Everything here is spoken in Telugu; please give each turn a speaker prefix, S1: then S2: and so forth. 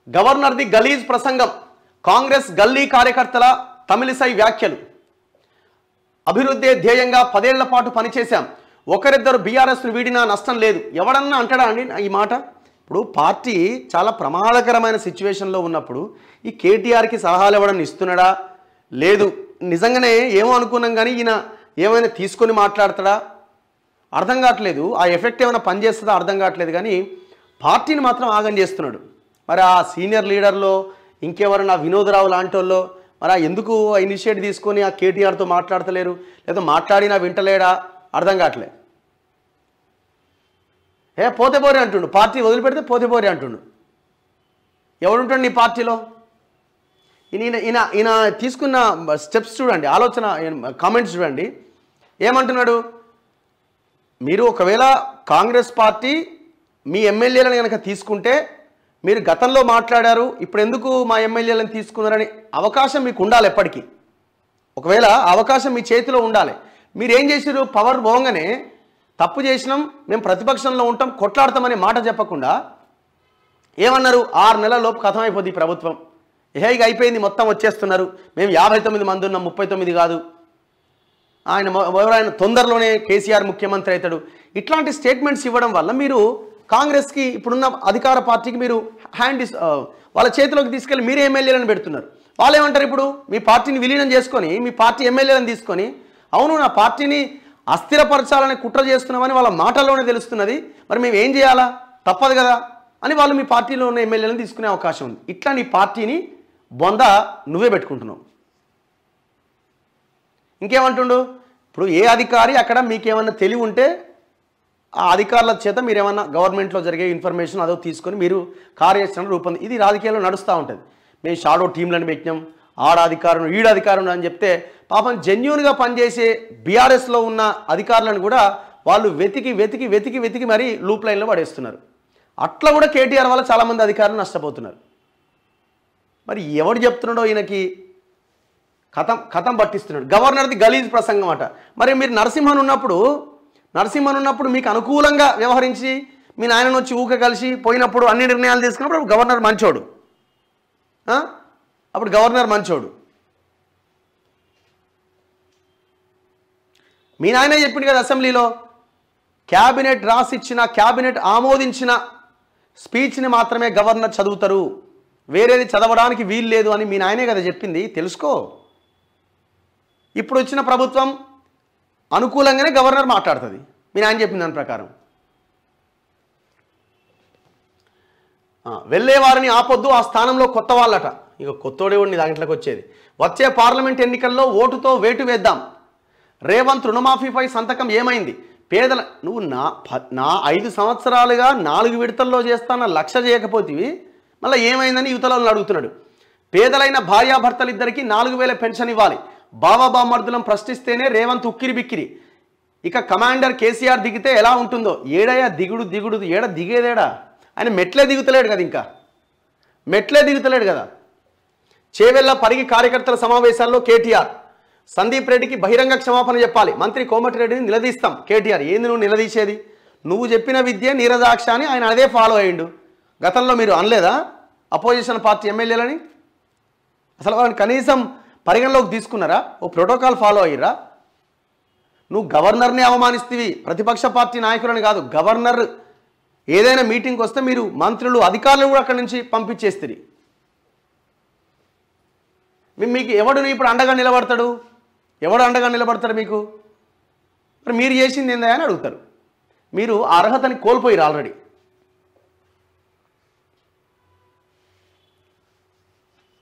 S1: గవర్నర్ది గలీజ్ ప్రసంగం, కాంగ్రెస్ గల్లీ కార్యకర్తల తమిళిసై వ్యాఖ్యలు. అభివృద్ధి ధ్యేయంగా 10 ఏళ్ల పాటు పనిచేశాం, ఒకరిద్దరు బీఆర్ఎస్ను వీడినా నష్టం లేదు. ఎవడన్నా అంటాడా అండి ఈ మాట? ఇప్పుడు పార్టీ చాలా ప్రమాదకరమైన సిచ్యువేషన్లో ఉన్నప్పుడు ఈ కేటీఆర్కి సలహాలు ఇవ్వడం ఇస్తున్నాడా లేదు, నిజంగానే ఏమో అనుకున్నాం కానీ ఈయన ఏమైనా తీసుకొని మాట్లాడతాడా అర్థం కావట్లేదు. ఆ ఎఫెక్ట్ ఏమైనా పనిచేస్తుందా అర్థం కావట్లేదు. కానీ పార్టీని మాత్రం ఆగం చేస్తున్నాడు. మరి ఆ సీనియర్ లీడర్లో ఇంకెవరన్నా వినోదరావు లాంటి వాళ్ళు మరి ఎందుకు ఇనిషియేట్ తీసుకొని ఆ కేటీఆర్తో మాట్లాడతలేరు, లేదా మాట్లాడినా వింటలేడా అర్థం కావట్లేదు. పోతే పోరే అంటుండు, పార్టీ వదిలిపెడితే పోతే పోరే అంటుండు. ఎవడుంటాడు నీ పార్టీలో? ఈయన తీసుకున్న స్టెప్స్ చూడండి, ఆలోచన కామెంట్స్ చూడండి. ఏమంటున్నాడు? మీరు ఒకవేళ కాంగ్రెస్ పార్టీ మీ ఎమ్మెల్యేలను కనుక తీసుకుంటే మీరు గతంలో మాట్లాడారు, ఇప్పుడు ఎందుకు మా ఎమ్మెల్యేలను తీసుకున్నారని అవకాశం మీకు ఉండాలి ఎప్పటికీ. ఒకవేళ అవకాశం మీ చేతిలో ఉండాలి. మీరు ఏం చేసారు? పవర్ పోగానే తప్పు చేసినాం, మేము ప్రతిపక్షంలో ఉంటాం, కొట్లాడతామనే మాట చెప్పకుండా ఏమన్నారు? 6 నెలల లోపు కథమైపోద్ది ఈ ప్రభుత్వం, ఇక అయిపోయింది, మొత్తం వచ్చేస్తున్నారు, మేము 59 మంది ఉన్నాం, 39 కాదు, ఎవరైనా తొందరలోనే కేసీఆర్ ముఖ్యమంత్రి అవుతాడు. ఇట్లాంటి స్టేట్మెంట్స్ ఇవ్వడం వల్ల మీరు కాంగ్రెస్కి ఇప్పుడున్న అధికార పార్టీకి మీరు వాళ్ళ చేతిలోకి తీసుకెళ్ళి మీరే ఎమ్మెల్యేలను పెడుతున్నారు. వాళ్ళు ఏమంటారు? ఇప్పుడు మీ పార్టీని విలీనం చేసుకొని మీ పార్టీ ఎమ్మెల్యేలను తీసుకొని అవును నా పార్టీని అస్థిరపరచాలని కుట్ర చేస్తున్నామని వాళ్ళ మాటల్లోనే తెలుస్తున్నది, మరి మేము ఏం చేయాలా, తప్పదు కదా అని వాళ్ళు మీ పార్టీలో ఉన్న ఎమ్మెల్యేలను తీసుకునే అవకాశం ఉంది. ఇట్లా నీ పార్టీని బొంద నువ్వే పెట్టుకుంటున్నావు. ఇంకేమంటుండు? ఇప్పుడు ఏ అధికారి అక్కడ మీకేమన్నా తెలివి ఉంటే ఆ అధికారుల చేత మీరేమన్నా గవర్నమెంట్లో జరిగే ఇన్ఫర్మేషన్ అదో తీసుకొని మీరు కార్యాచరణ రూపొంది. ఇది రాజకీయాల్లో నడుస్తూ ఉంటుంది. మేము షాడో టీంలను పెట్టినాం, ఆడ అధికారులు ఈడ అధికారులు అని చెప్తే పాపం జెన్యూన్గా పనిచేసే బీఆర్ఎస్లో ఉన్న అధికారులను కూడా వాళ్ళు వెతికి వెతికి వెతికి వెతికి మరీ లూప్ లైన్లో పడేస్తున్నారు. అట్లా కూడా కేటీఆర్ వల్ల చాలామంది అధికారులు నష్టపోతున్నారు. మరి ఎవడు చెప్తున్నాడో ఈయనకి కథం పట్టిస్తున్నాడు. గవర్నర్ది గలీజ్ ప్రసంగం అట. మరి మీరు నరసింహన్ ఉన్నప్పుడు మీకు అనుకూలంగా వ్యవహరించి మీ నాయనను వచ్చి ఊక కలిసి పోయినప్పుడు అన్ని నిర్ణయాలు తీసుకున్నప్పుడు గవర్నర్ మంచోడు. అప్పుడు గవర్నర్ మంచోడు. మీ నాయనే చెప్పిండు కదా అసెంబ్లీలో, క్యాబినెట్ రాసిచ్చిన క్యాబినెట్ ఆమోదించిన స్పీచ్ని మాత్రమే గవర్నర్ చదువుతారు, వేరేది చదవడానికి వీలు లేదు అని మీ నాయనే కదా చెప్పింది. తెలుసుకో. ఇప్పుడు వచ్చిన ప్రభుత్వం అనుకూలంగానే గవర్నర్ మాట్లాడుతుంది మీ నాయన చెప్పిన దాని ప్రకారం. వెళ్ళే వారిని ఆపొద్దు, ఆ స్థానంలో కొత్త వాళ్ళట. ఇక కొత్తోడే ఉండి దాంట్లోకి వచ్చేది. వచ్చే పార్లమెంట్ ఎన్నికల్లో ఓటుతో వేటు వేద్దాం. రేవంత్ రుణమాఫీపై సంతకం ఏమైంది? పేదల నువ్వు నా 5 సంవత్సరాలుగా 4 విడతల్లో చేస్తాన లక్ష చేయకపోతేవి మళ్ళీ ఏమైందని యువతలను అడుగుతున్నాడు. పేదలైన భార్యాభర్తలిద్దరికీ 4000 పెన్షన్ ఇవ్వాలి. బావబామర్దులను ప్రశ్నిస్తేనే రేవంత్ ఉక్కిరి బిక్కిరి. ఇక కమాండర్ కేసీఆర్ దిగితే ఎలా ఉంటుందో. ఏడయ్యా దిగుడు ఏడ దిగేదేడా? ఆయన మెట్లే దిగుతలేడు కదా, ఇంకా మెట్లే దిగుతలేడు కదా. చేవెళ్ళ పరిగి కార్యకర్తల సమావేశాల్లో కేటీఆర్, సందీప్ రెడ్డికి బహిరంగ క్షమాపణ చెప్పాలి, మంత్రి కోమటిరెడ్డిని నిలదీస్తాం. కేటీఆర్, ఏంది నువ్వు నిలదీసేది? నువ్వు చెప్పిన విద్య నీరజాక్ష అని ఆయన అదే ఫాలో అయ్యిండు. గతంలో మీరు అనలేదా అపోజిషన్ పార్టీ ఎమ్మెల్యేలని? అసలు వాళ్ళని కనీసం పరిగణలోకి తీసుకున్నారా? ఓ ప్రోటోకాల్ ఫాలో అయ్యిరా? నువ్వు గవర్నర్ని అవమానిస్తేవి, ప్రతిపక్ష పార్టీ నాయకులని కాదు, గవర్నర్ ఏదైనా మీటింగ్కి వస్తే మీరు మంత్రులు అధికారులు కూడా అక్కడి నుంచి పంపించేస్తుంది. మీకు ఎవడు ఇప్పుడు అండగా నిలబడతాడు? ఎవడు అండగా నిలబడతాడు మీకు? మరి మీరు చేసింది ఏందా అని అడుగుతారు. మీరు అర్హతని కోల్పోయారు ఆల్రెడీ.